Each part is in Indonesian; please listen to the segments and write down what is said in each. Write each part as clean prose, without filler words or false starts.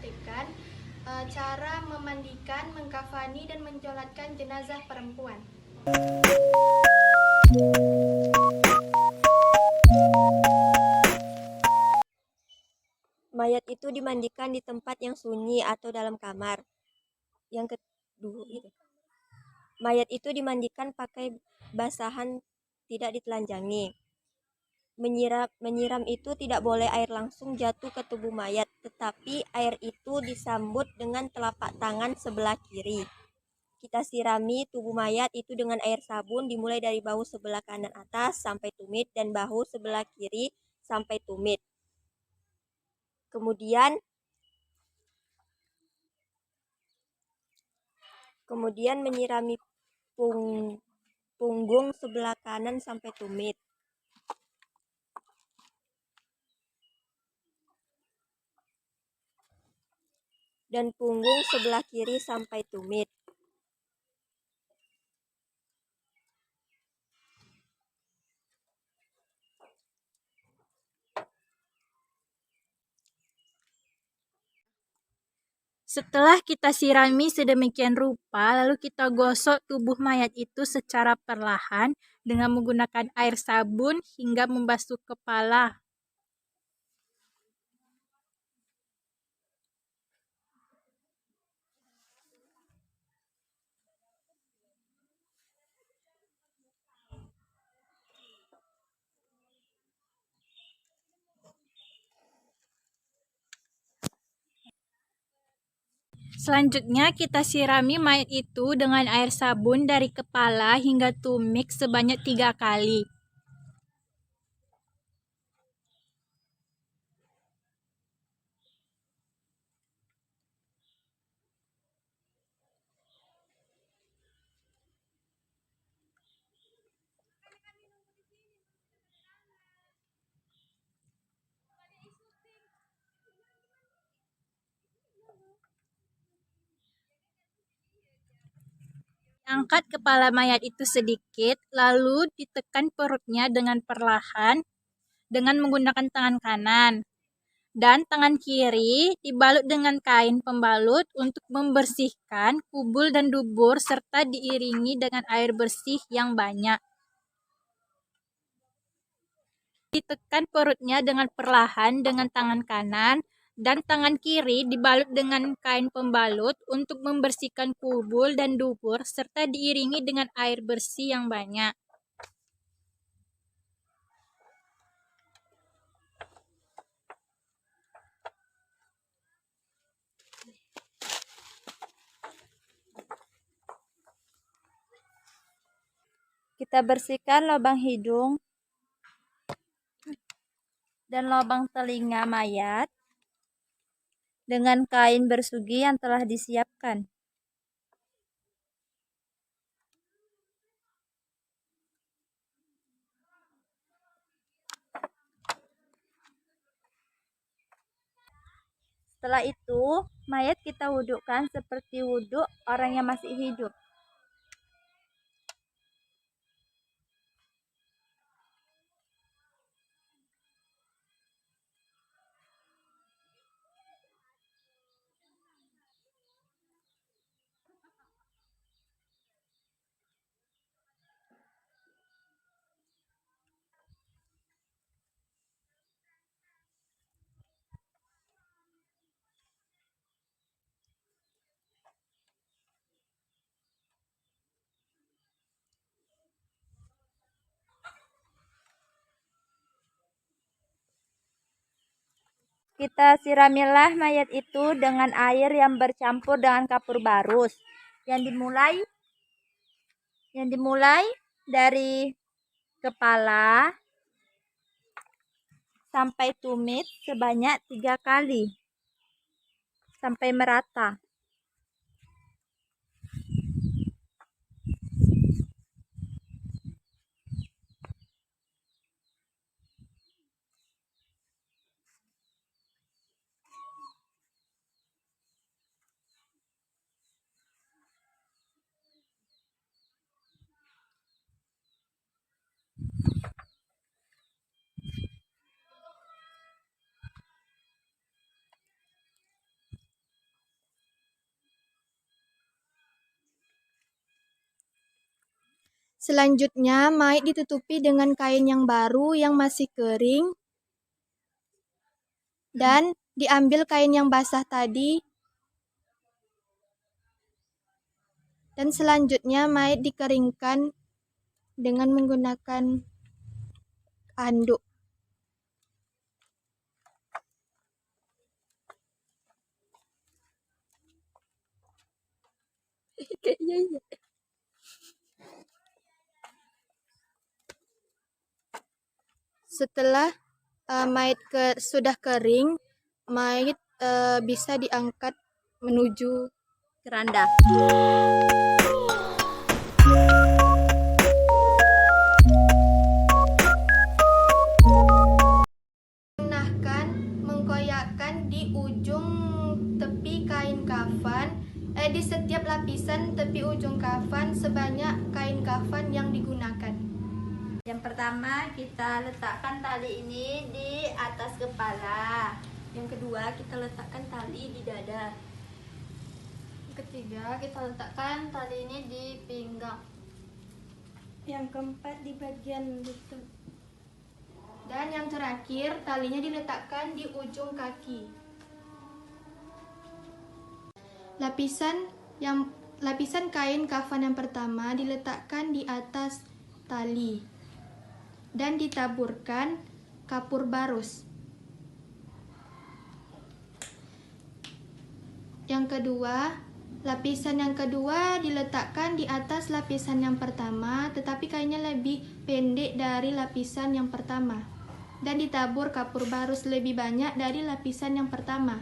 mempraktikkan cara memandikan, mengkafani, dan mencolatkan jenazah perempuan. Mayat itu dimandikan di tempat yang sunyi atau dalam kamar. Yang kedua itu. Mayat itu dimandikan pakai basahan, tidak ditelanjangi. Menyiram itu tidak boleh air langsung jatuh ke tubuh mayat, tetapi air itu disambut dengan telapak tangan sebelah kiri. Kita sirami tubuh mayat itu dengan air sabun dimulai dari bahu sebelah kanan atas sampai tumit dan bahu sebelah kiri sampai tumit. Kemudian menyirami punggung sebelah kanan sampai tumit. Dan punggung sebelah kiri sampai tumit. Setelah kita sirami sedemikian rupa, lalu kita gosok tubuh mayat itu secara perlahan dengan menggunakan air sabun hingga membasuh kepala. Selanjutnya kita sirami mayat itu dengan air sabun dari kepala hingga tumit sebanyak 3 kali. Angkat kepala mayat itu sedikit, lalu ditekan perutnya dengan perlahan dengan menggunakan tangan kanan. Dan tangan kiri dibalut dengan kain pembalut untuk membersihkan kubul dan dubur serta diiringi dengan air bersih yang banyak. Ditekan perutnya dengan perlahan dengan tangan kanan dan tangan kiri dibalut dengan kain pembalut untuk membersihkan kubul dan dubur serta diiringi dengan air bersih yang banyak. Kita bersihkan lubang hidung dan lubang telinga mayat dengan kain bersugi yang telah disiapkan. Setelah itu, mayat kita wudukkan seperti wuduk orang yang masih hidup. Kita siramilah mayat itu dengan air yang bercampur dengan kapur barus. Yang dimulai dari kepala sampai tumit sebanyak 3 kali sampai merata. Selanjutnya, mayat ditutupi dengan kain yang baru yang masih kering dan diambil kain yang basah tadi. Dan selanjutnya mayat dikeringkan dengan menggunakan anduk. Setelah mayat sudah kering, mayat bisa diangkat menuju Keranda. Gunakan mengkoyakkan di ujung tepi kain kafan, di setiap lapisan tepi ujung kafan sebanyak kain kafan yang digunakan. Yang pertama, kita letakkan tali ini di atas kepala. Yang kedua, kita letakkan tali di dada. Yang ketiga, kita letakkan tali ini di pinggang. Yang keempat, di bagian lutut. Dan yang terakhir, talinya diletakkan di ujung kaki. Lapisan kain kafan yang pertama diletakkan di atas tali dan ditaburkan kapur barus. Lapisan yang kedua diletakkan di atas lapisan yang pertama, tetapi kainnya lebih pendek dari lapisan yang pertama dan ditabur kapur barus lebih banyak dari lapisan yang pertama.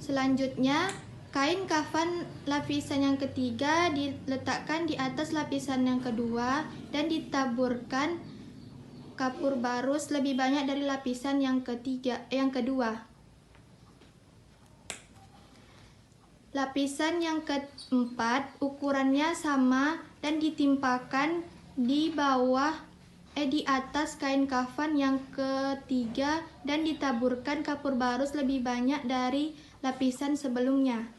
Selanjutnya, kain kafan lapisan yang ketiga diletakkan di atas lapisan yang kedua dan ditaburkan kapur barus lebih banyak dari lapisan yang kedua. Lapisan yang keempat ukurannya sama dan ditimpakan di atas kain kafan yang ketiga dan ditaburkan kapur barus lebih banyak dari lapisan sebelumnya.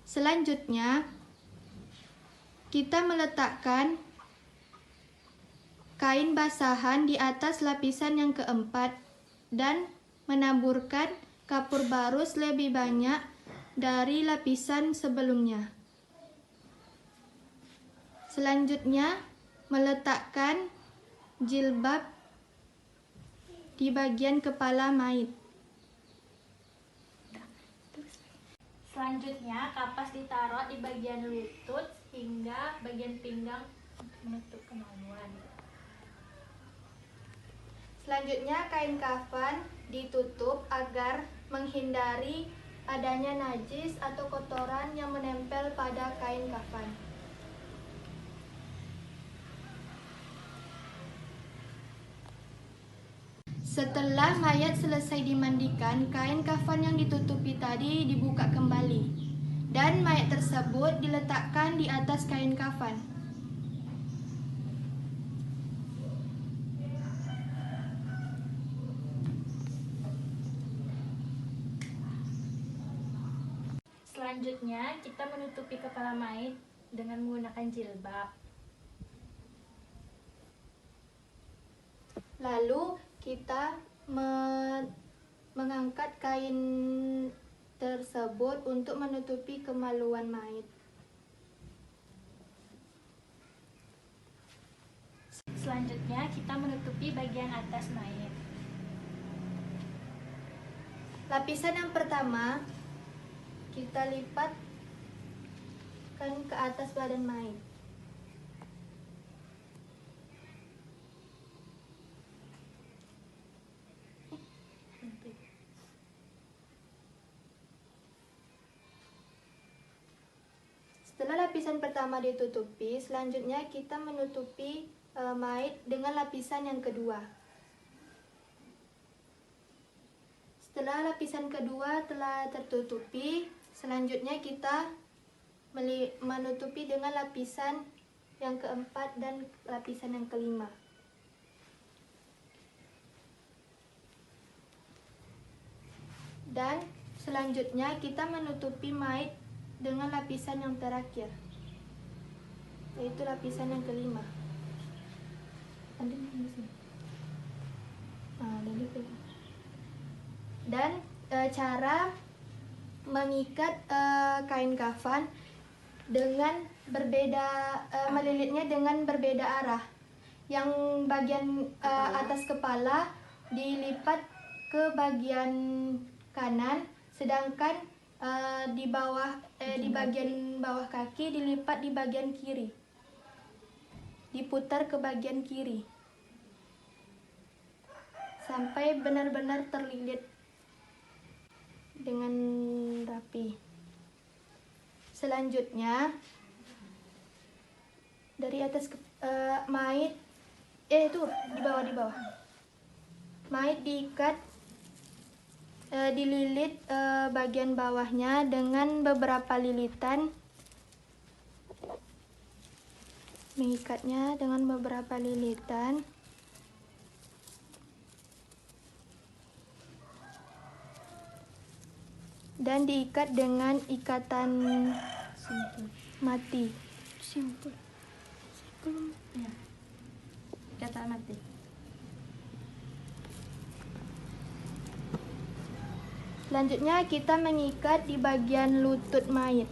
Selanjutnya, kita meletakkan kain basahan di atas lapisan yang keempat dan menaburkan kapur barus lebih banyak dari lapisan sebelumnya. Selanjutnya, meletakkan jilbab di bagian kepala mayit. Selanjutnya, kapas ditaruh di bagian lutut hingga bagian pinggang menutup kemaluan. Selanjutnya, kain kafan ditutup agar menghindari adanya najis atau kotoran yang menempel pada kain kafan. Setelah mayat selesai dimandikan, kain kafan yang ditutupi tadi dibuka kembali dan mayat tersebut diletakkan di atas kain kafan. Selanjutnya, kita menutupi kepala mayat dengan menggunakan jilbab. Lalu kita mengangkat kain tersebut untuk menutupi kemaluan mayat. Selanjutnya, kita menutupi bagian atas mayat. Lapisan yang pertama kita lipatkan ke atas badan mayat. Setelah lapisan pertama ditutupi, selanjutnya kita menutupi mayat dengan lapisan yang kedua. Setelah lapisan kedua telah tertutupi, selanjutnya kita menutupi dengan lapisan yang keempat dan lapisan yang kelima. Dan Selanjutnya kita menutupi mayit dengan lapisan yang terakhir, yaitu lapisan yang kelima. Dan cara mengikat kain kafan dengan berbeda, melilitnya dengan berbeda arah. Yang bagian atas kepala dilipat ke bagian kanan, sedangkan di bagian bawah kaki dilipat di bagian kiri, diputar ke bagian kiri sampai benar-benar terlilit dengan rapi. Selanjutnya dari atas mayit itu di bawah mayit diikat, dililit bagian bawahnya dengan beberapa lilitan, mengikatnya dengan beberapa lilitan. Dan diikat dengan ikatan mati. Simpul. Ya. Ikatan mati. Selanjutnya kita mengikat di bagian lutut mayit.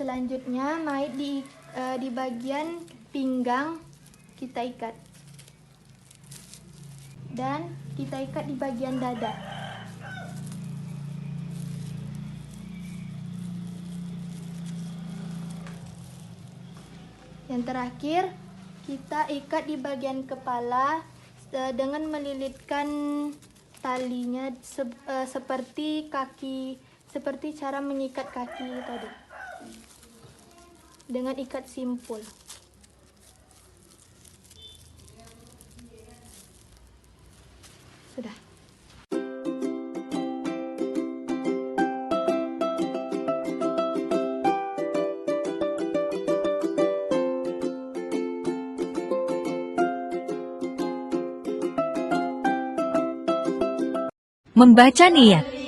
Selanjutnya mayit di bagian pinggang kita ikat, dan kita ikat di bagian dada. Yang terakhir kita ikat di bagian kepala dengan melilitkan talinya seperti cara mengikat kaki tadi, dengan ikat simpul. Sudah. Membaca niyat.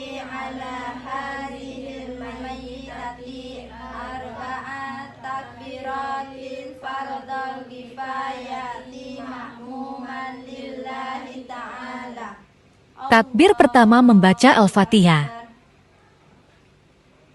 Takbir pertama membaca Al-Fatihah.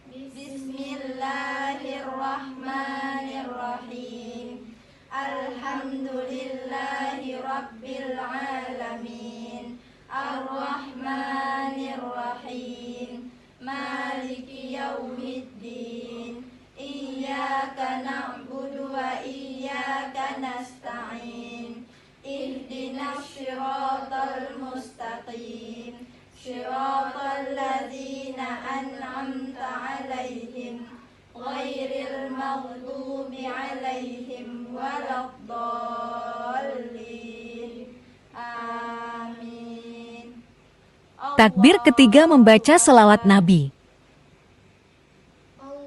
Bismillahirrahmanirrahim. Alhamdulillahi rabbil alamin. Ar-Rahmanir-Rahim. Maliki yaumiddin. Iyyaka na'budu wa iyyaka nasta'in. Ihdinas siratal mustaqim. Siratal ladzina an'amta 'alaihim ghairil maghdubi 'alaihim waladdallin. Amin. Takbir ketiga membaca selawat Nabi.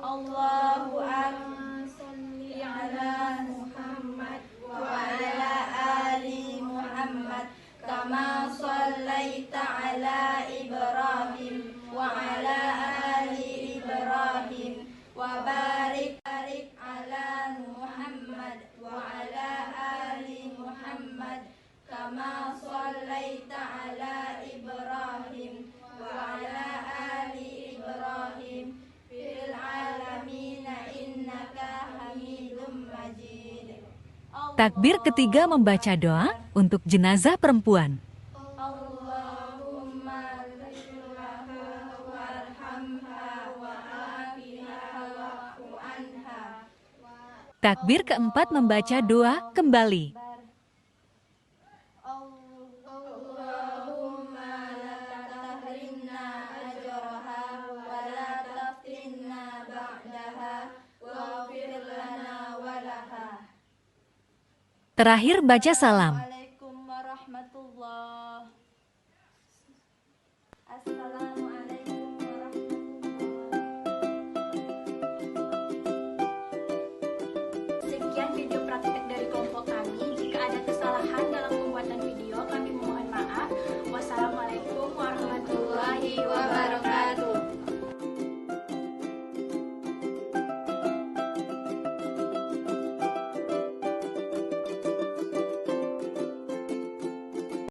Allahu akbar. Shalli ala Muhammad wa ala ali Muhammad kama shallaita ala Ibrahim wa ala ali Ibrahim wa barik ala Muhammad wa ala ali Muhammad kama shallaita ala Ibrahim wa ala ali Ibrahim fil alamin innaka Hamidum Majid. Takbir ketiga membaca doa untuk jenazah perempuan. Allahumma ighfirlaha warhamha wa afiha wa'fu anha. Takbir keempat membaca doa kembali. Allahumma la tahrimna ajraha wa la taftinna ba'daha waghfir lana wa laha. Terakhir baca salam. Assalamualaikum warahmatullahi